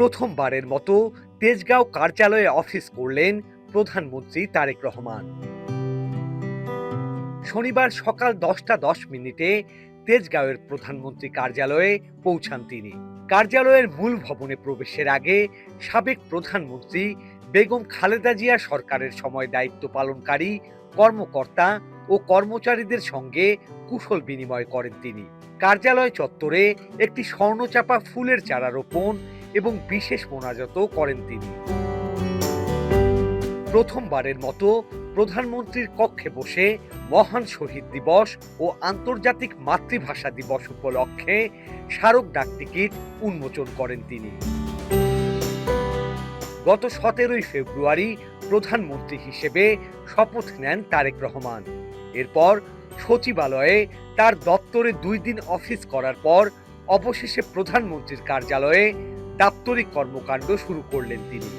প্রথমবারের মতো তেজগাঁও কার্যালয়ে অফিস করলেন প্রধানমন্ত্রী তারেক রহমান। শনিবার সকাল 10টা 10 মিনিটে তেজগাঁওয়ের প্রধানমন্ত্রী কার্যালয়ে পৌঁছান তিনি। কার্যালয়ের মূল ভবনে প্রবেশের আগে সাবেক প্রধানমন্ত্রী বেগম খালেদা জিয়া সরকারের সময় দায়িত্ব পালনকারী কর্মকর্তা ও কর্মচারীদের সঙ্গে কুশল বিনিময় করেন তিনি। কার্যালয় চত্বরে একটি স্বর্ণচাপা ফুলের চারা রোপণ এবং বিশেষ মোনাজাতও করেন তিনি। প্রথমবারের মতো প্রধানমন্ত্রীর কক্ষে বসে মহান শহীদ দিবস ও আন্তর্জাতিক মাতৃভাষা দিবস উপলক্ষে স্মারক ডাকটিকিট উন্মোচন করেন তিনি। গত 17ই ফেব্রুয়ারি প্রধানমন্ত্রী হিসেবে শপথ নেন তারেক রহমান। এরপর সচিবালয়ে তার দপ্তরে 2 দিন অফিস করার পর অবশেষে প্রধানমন্ত্রীর কার্যালয়ে দাপ্তরিক কর্মকাণ্ড শুরু করলেন তিনি।